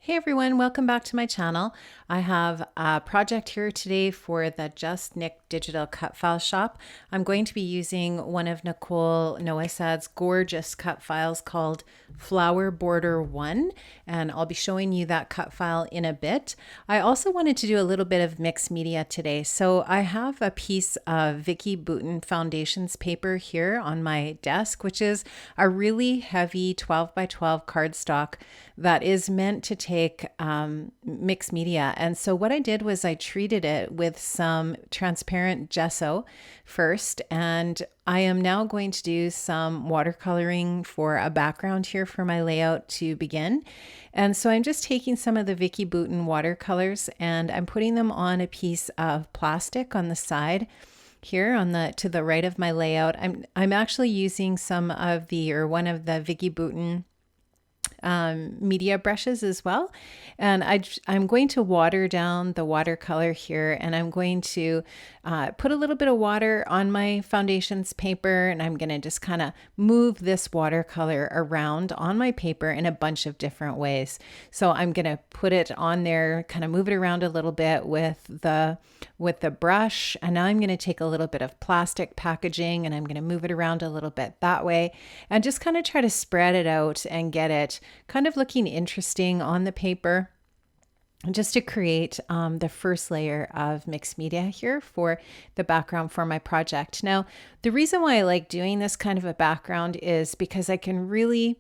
Hey everyone, welcome back to my channel. I have a project here today for the Just Nick Digital Cut File Shop. I'm going to be using one of Nicole Noasad's gorgeous cut files called Flower Border 1, and I'll be showing you that cut file in a bit. I also wanted to do a little bit of mixed media today. So I have a piece of Vicki Boutin Foundations paper here on my desk, which is a really heavy 12 by 12 cardstock that is meant to take mixed media. And so what I did was I treated it with some transparent gesso first, and I am now going to do some watercoloring for a background here for my layout to begin. And so I'm just taking some of the Vicki Boutin watercolors and I'm putting them on a piece of plastic on the side here on the to the right of my layout. I'm actually using some of the one of the Vicki Boutin media brushes as well, and I'm going to water down the watercolor here, and I'm going to put a little bit of water on my foundations paper, and I'm going to just kind of move this watercolor around on my paper in a bunch of different ways. So I'm going to put it on there, kind of move it around a little bit with the brush, and now I'm going to take a little bit of plastic packaging and I'm going to move it around a little bit that way and just kind of try to spread it out and get it kind of looking interesting on the paper, just to create the first layer of mixed media here for the background for my project. Now, the reason why I like doing this kind of a background is because I can really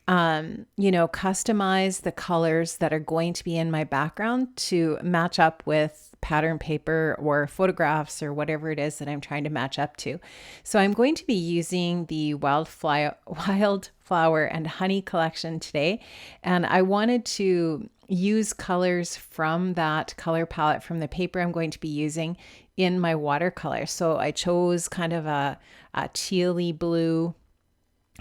customize the colors that are going to be in my background to match up with pattern paper or photographs or whatever it is that I'm trying to match up to. So I'm going to be using the Wildflower and Honey collection today. And I wanted to use colors from that color palette from the paper I'm going to be using in my watercolor. So I chose kind of a tealy blue.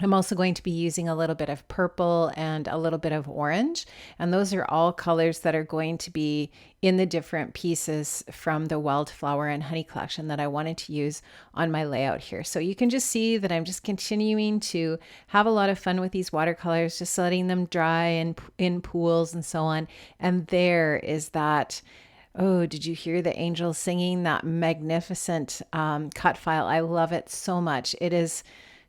I'm also going to be using a little bit of purple and a little bit of orange. And those are all colors that are going to be in the different pieces from the Wildflower and Honey collection that I wanted to use on my layout here. So you can just see that I'm just continuing to have a lot of fun with these watercolors, just letting them dry in pools and so on. And there is that. Oh, did you hear the angels singing? That magnificent cut file. I love it so much. It is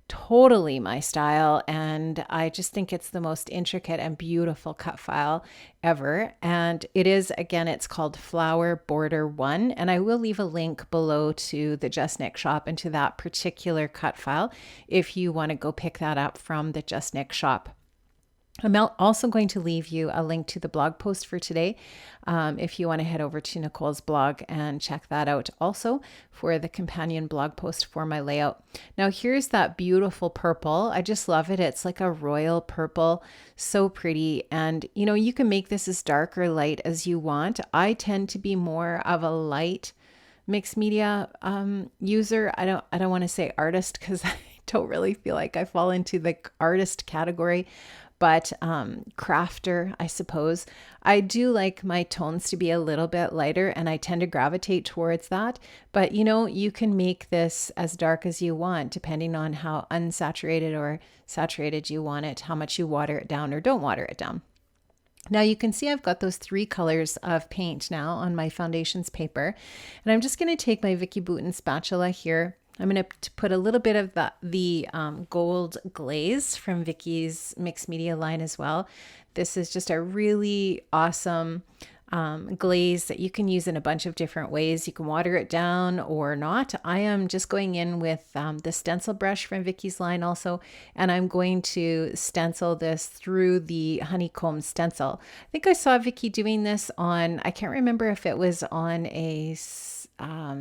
totally my style, and I just think it's the most intricate and beautiful cut file ever. And it is, again, it's called Flower Border 1, and I will leave a link below to the Just Nick shop and to that particular cut file if you want to go pick that up from the Just Nick shop. I'm also going to leave you a link to the blog post for today if you want to head over to Nicole's blog and check that out also for the companion blog post for my layout. Now here's that beautiful purple. I just love it. It's like a royal purple, so pretty. And you can make this as dark or light as you want. I tend to be more of a light mixed media user. I don't want to say artist because I don't really feel like I fall into the artist category, but crafter, I suppose. I do like my tones to be a little bit lighter, and I tend to gravitate towards that. But you can make this as dark as you want, depending on how unsaturated or saturated you want it, how much you water it down or don't water it down. Now you can see I've got those three colors of paint now on my foundations paper, and I'm just going to take my Vicki Boutin spatula here. I'm going to put a little bit of the gold glaze from Vicki's mixed media line as well. This is just a really awesome glaze that you can use in a bunch of different ways. You can water it down or not. I am just going in with the stencil brush from Vicki's line also, and I'm going to stencil this through the honeycomb stencil. I think I saw Vicki doing this on, I can't remember if it was on a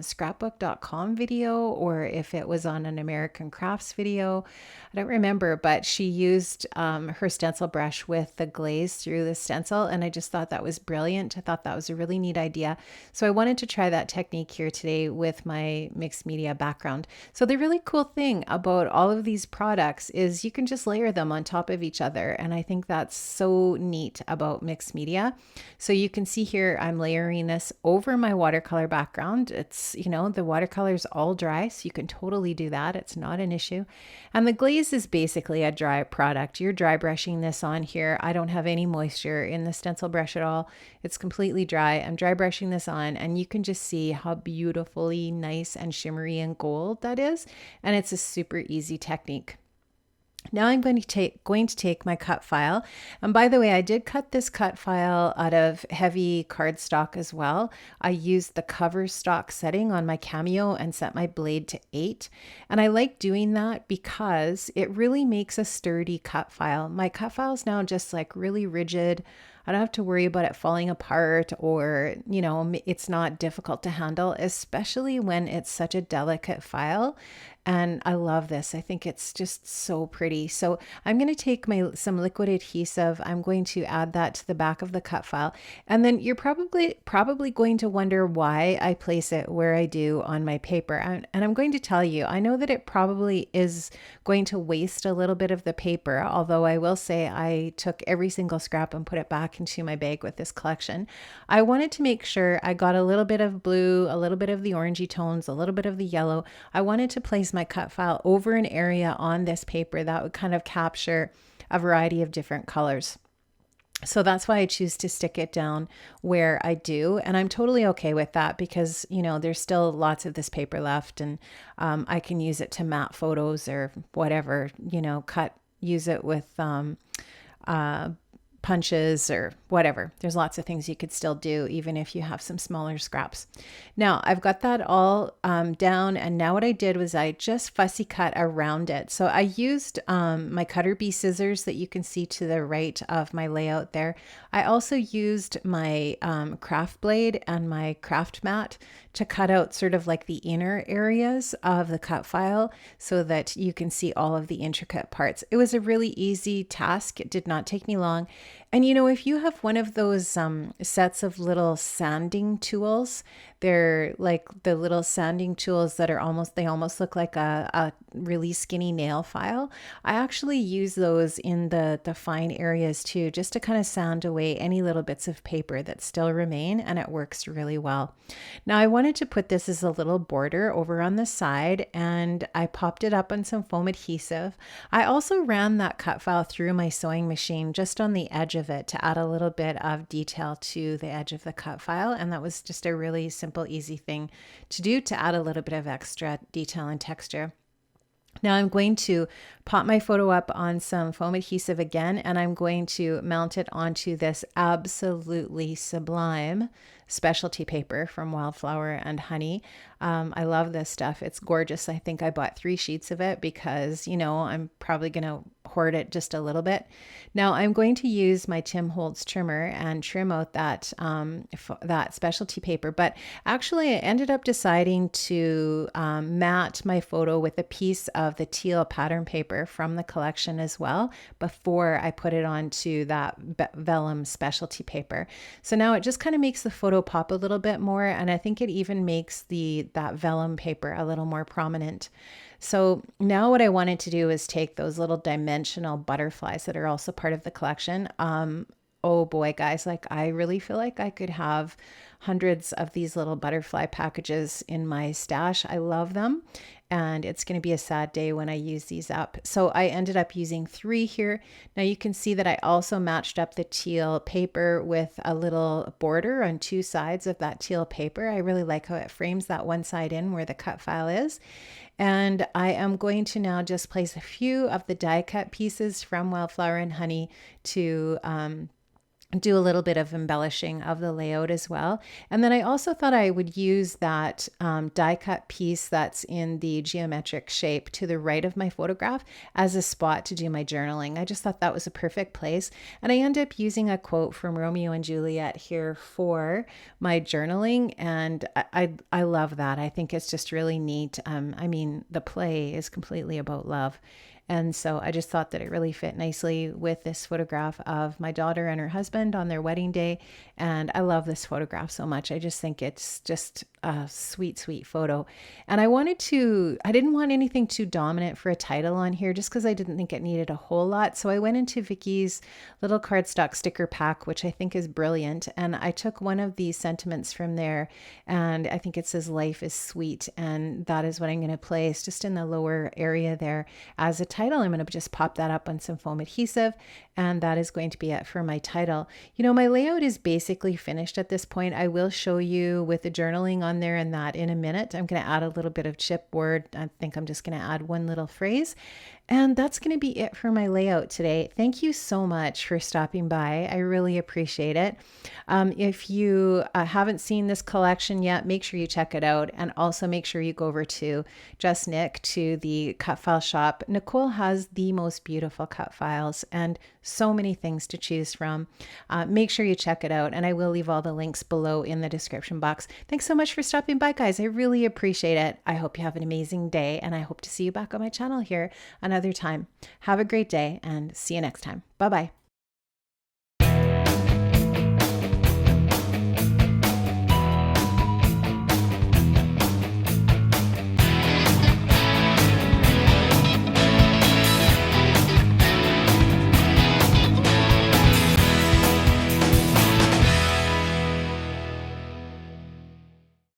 scrapbook.com video or if it was on an American Crafts video. I don't remember, but she used her stencil brush with the glaze through the stencil, and I just thought that was brilliant. I thought that was a really neat idea. So I wanted to try that technique here today with my mixed media background. So the really cool thing about all of these products is you can just layer them on top of each other, and I think that's so neat about mixed media. So you can see here I'm layering this over my watercolor background background. It's, you know, the watercolor's all dry, so you can totally do that. It's not an issue. And the glaze is basically a dry product. You're dry brushing this on here. I don't have any moisture in the stencil brush at all. It's completely dry. I'm dry brushing this on, and you can just see how beautifully nice and shimmery and gold that is. And it's a super easy technique. Now I'm going to take my cut file. And by the way, I did cut this cut file out of heavy cardstock as well. I used the cover stock setting on my Cameo and set my blade to 8. And I like doing that because it really makes a sturdy cut file. My cut file is now just like really rigid. I don't have to worry about it falling apart, or, you know, it's not difficult to handle, especially when it's such a delicate file. And I love this. I think it's just so pretty. So I'm going to take some liquid adhesive. I'm going to add that to the back of the cut file. And then you're probably going to wonder why I place it where I do on my paper. And I'm going to tell you, I know that it probably is going to waste a little bit of the paper, although I will say I took every single scrap and put it back into my bag with this collection. I wanted to make sure I got a little bit of blue, a little bit of the orangey tones, a little bit of the yellow. I wanted to place my cut file over an area on this paper that would kind of capture a variety of different colors. So that's why I choose to stick it down where I do. And I'm totally okay with that because, you know, there's still lots of this paper left, and I can use it to matte photos or whatever, you know, use it with punches or whatever. There's lots of things you could still do even if you have some smaller scraps. Now I've got that all down, and now what I did was I just fussy cut around it. So I used my cutter bee scissors that you can see to the right of my layout there. I also used my craft blade and my craft mat to cut out sort of like the inner areas of the cut file so that you can see all of the intricate parts. It was a really easy task. It did not take me long. And you know, if you have one of those sets of little sanding tools, they're like the little sanding tools that are almost look like a really skinny nail file. I actually use those in the fine areas too, just to kind of sand away any little bits of paper that still remain, and it works really well. Now I wanted to put this as a little border over on the side, and I popped it up on some foam adhesive. I also ran that cut file through my sewing machine just on the edge of it to add a little bit of detail to the edge of the cut file, and that was just a really simple, easy thing to do to add a little bit of extra detail and texture. Now I'm going to pop my photo up on some foam adhesive again, and I'm going to mount it onto this absolutely sublime specialty paper from Wildflower and Honey. I love this stuff. It's gorgeous. I think I bought 3 sheets of it because, you know, I'm probably going to hoard it just a little bit. Now I'm going to use my Tim Holtz trimmer and trim out that specialty paper, but actually I ended up deciding to mat my photo with a piece of the teal pattern paper from the collection as well before I put it onto that vellum specialty paper. So now it just kind of makes the photo pop a little bit more, and I think it even makes that vellum paper a little more prominent. So now what I wanted to do is take those little dimensional butterflies that are also part of the collection. Oh boy, guys, like I really feel like I could have hundreds of these little butterfly packages in my stash. I love them. And it's going to be a sad day when I use these up. So I ended up using 3 here. Now you can see that I also matched up the teal paper with a little border on 2 sides of that teal paper. I really like how it frames that one side in where the cut file is. And I am going to now just place a few of the die cut pieces from Wildflower and Honey to do a little bit of embellishing of the layout as well. And then I also thought I would use that die cut piece that's in the geometric shape to the right of my photograph as a spot to do my journaling. I just thought that was a perfect place. And I end up using a quote from Romeo and Juliet here for my journaling. And I love that. I think it's just really neat. I mean, the play is completely about love. And so I just thought that it really fit nicely with this photograph of my daughter and her husband on their wedding day. And I love this photograph so much. I just think it's just a sweet, sweet photo. And I didn't want anything too dominant for a title on here just because I didn't think it needed a whole lot. So I went into Vicki's little cardstock sticker pack, which I think is brilliant. And I took one of these sentiments from there, and I think it says life is sweet. And that is what I'm going to place just in the lower area there as a title. I'm going to just pop that up on some foam adhesive, and that is going to be it for my title. You know, my layout is basically finished at this point. I will show you with the journaling on there and that in a minute. I'm going to add a little bit of chipboard. I think I'm just going to add one little phrase. And that's going to be it for my layout today. Thank you so much for stopping by. I really appreciate it. If you haven't seen this collection yet, make sure you check it out. And also make sure you go over to Just Nick, to the cut file shop. Nicole has the most beautiful cut files and so many things to choose from. Make sure you check it out. And I will leave all the links below in the description box. Thanks so much for stopping by, guys. I really appreciate it. I hope you have an amazing day, and I hope to see you back on my channel here another time. Have a great day and see you next time. Bye-bye.